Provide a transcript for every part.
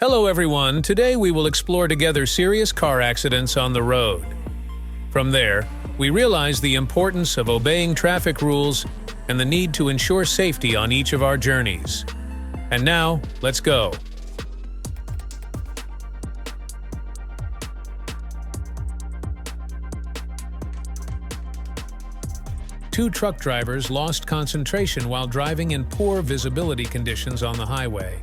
Hello everyone, today we will explore together serious car accidents on the road. From there, we realize the importance of obeying traffic rules and the need to ensure safety on each of our journeys. And now, let's go. Two truck drivers lost concentration while driving in poor visibility conditions on the highway.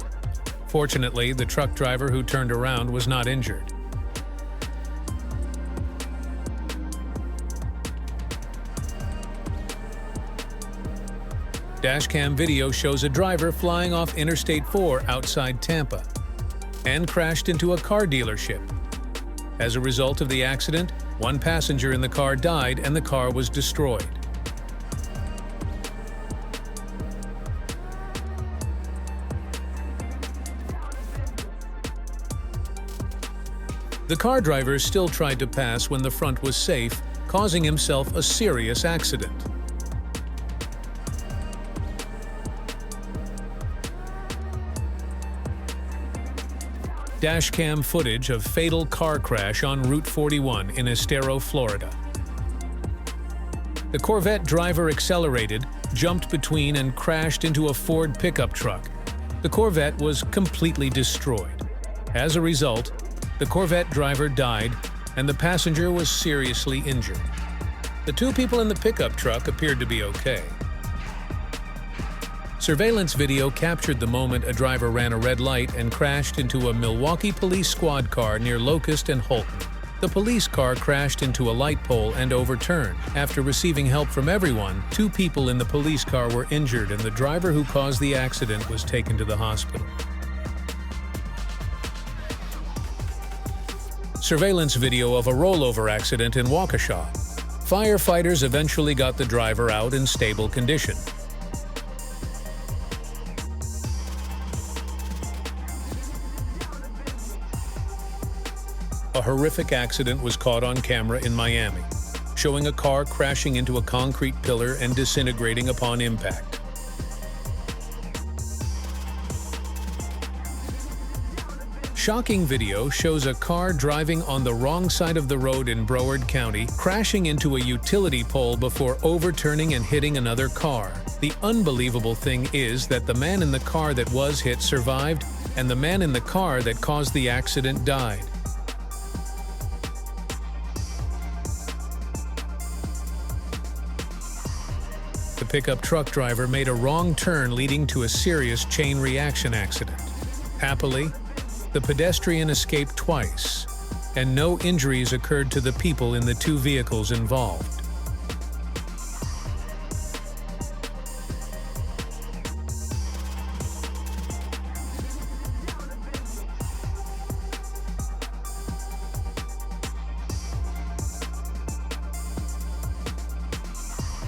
Fortunately, the truck driver who turned around was not injured. Dashcam video shows a driver flying off Interstate 4 outside Tampa and crashed into a car dealership. As a result of the accident, one passenger in the car died and the car was destroyed. The car driver still tried to pass when the front was safe, causing himself a serious accident. Dashcam footage of fatal car crash on Route 41 in Estero, Florida. The Corvette driver accelerated, jumped between and crashed into a Ford pickup truck. The Corvette was completely destroyed. As a result, the Corvette driver died, and the passenger was seriously injured. The two people in the pickup truck appeared to be okay. Surveillance video captured the moment a driver ran a red light and crashed into a Milwaukee police squad car near Locust and Holton. The police car crashed into a light pole and overturned. After receiving help from everyone, two people in the police car were injured, and the driver who caused the accident was taken to the hospital. Surveillance video of a rollover accident in Waukesha. Firefighters eventually got the driver out in stable condition. A horrific accident was caught on camera in Miami, showing a car crashing into a concrete pillar and disintegrating upon impact. Shocking video shows a car driving on the wrong side of the road in Broward County, crashing into a utility pole before overturning and hitting another car. The unbelievable thing is that the man in the car that was hit survived, and the man in the car that caused the accident died. The pickup truck driver made a wrong turn leading to a serious chain reaction accident. Happily, the pedestrian escaped twice, and no injuries occurred to the people in the two vehicles involved.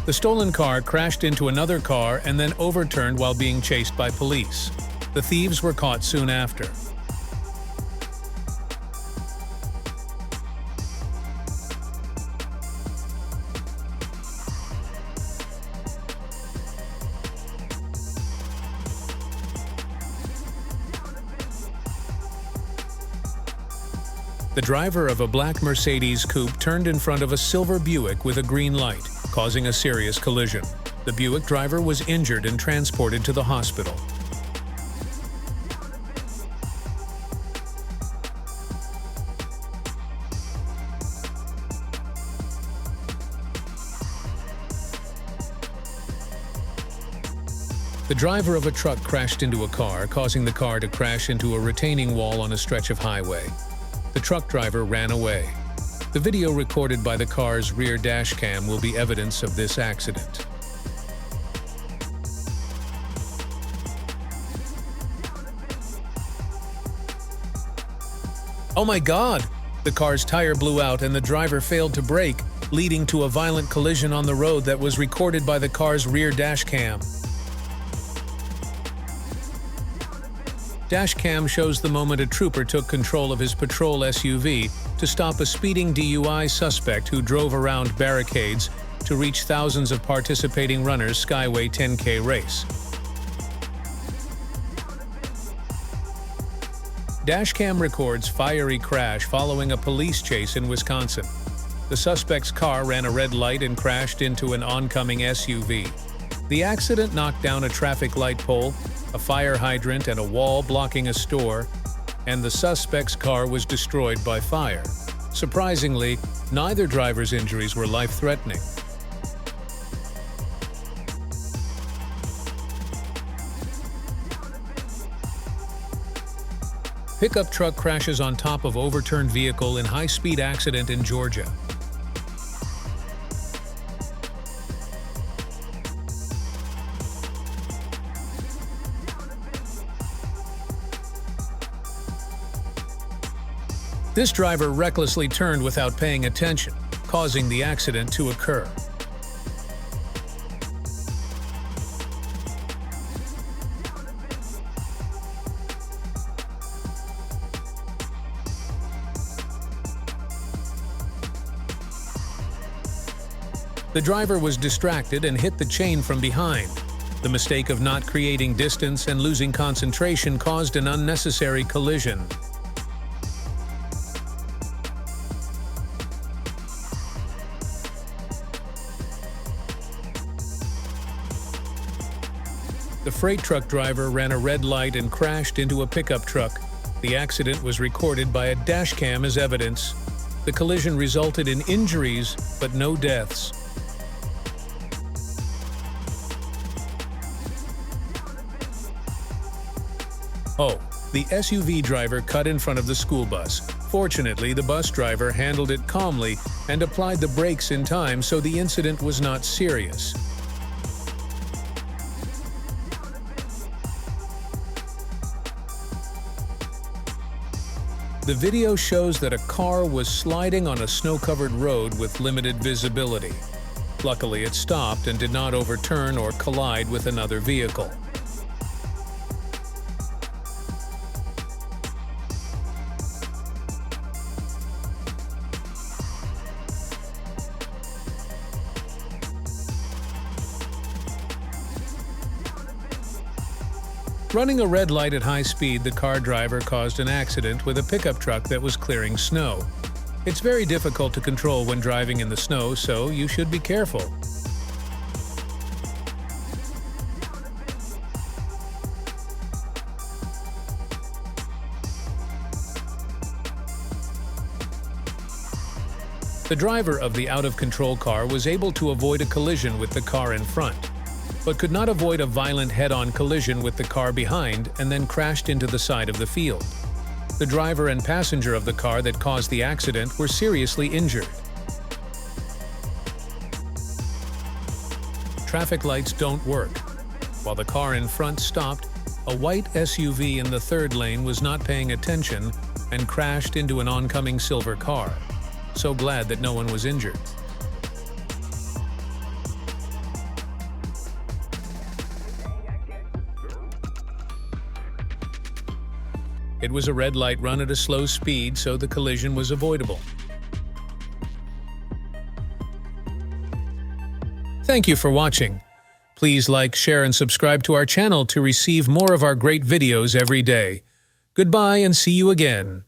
The stolen car crashed into another car and then overturned while being chased by police. The thieves were caught soon after. The driver of a black Mercedes coupe turned in front of a silver Buick with a green light, causing a serious collision. The Buick driver was injured and transported to the hospital. The driver of a truck crashed into a car, causing the car to crash into a retaining wall on a stretch of highway. The truck driver ran away. The video recorded by the car's rear dash cam will be evidence of this accident. Oh my God! The car's tire blew out and the driver failed to brake, leading to a violent collision on the road that was recorded by the car's rear dash cam. Dashcam shows the moment a trooper took control of his patrol SUV to stop a speeding DUI suspect who drove around barricades to reach thousands of participating runners' Skyway 10K race. Dashcam records fiery crash following a police chase in Wisconsin. The suspect's car ran a red light and crashed into an oncoming SUV. The accident knocked down a traffic light pole, a fire hydrant, and a wall blocking a store, and the suspect's car was destroyed by fire. Surprisingly, neither driver's injuries were life-threatening. Pickup truck crashes on top of overturned vehicle in high-speed accident in Georgia. This driver recklessly turned without paying attention, causing the accident to occur. The driver was distracted and hit the chain from behind. The mistake of not creating distance and losing concentration caused an unnecessary collision. The freight truck driver ran a red light and crashed into a pickup truck. The accident was recorded by a dashcam as evidence. The collision resulted in injuries, but no deaths. Oh, the SUV driver cut in front of the school bus. Fortunately, the bus driver handled it calmly and applied the brakes in time, so the incident was not serious. The video shows that a car was sliding on a snow-covered road with limited visibility. Luckily, it stopped and did not overturn or collide with another vehicle. Running a red light at high speed, the car driver caused an accident with a pickup truck that was clearing snow. It's very difficult to control when driving in the snow, so you should be careful. The driver of the out-of-control car was able to avoid a collision with the car in front, but could not avoid a violent head-on collision with the car behind and then crashed into the side of the field. The driver and passenger of the car that caused the accident were seriously injured. Traffic lights don't work. While the car in front stopped, a white SUV in the third lane was not paying attention and crashed into an oncoming silver car. So glad that no one was injured. It was a red light run at a slow speed, so the collision was avoidable. Thank you for watching. Please like, share, and subscribe to our channel to receive more of our great videos every day. Goodbye and see you again.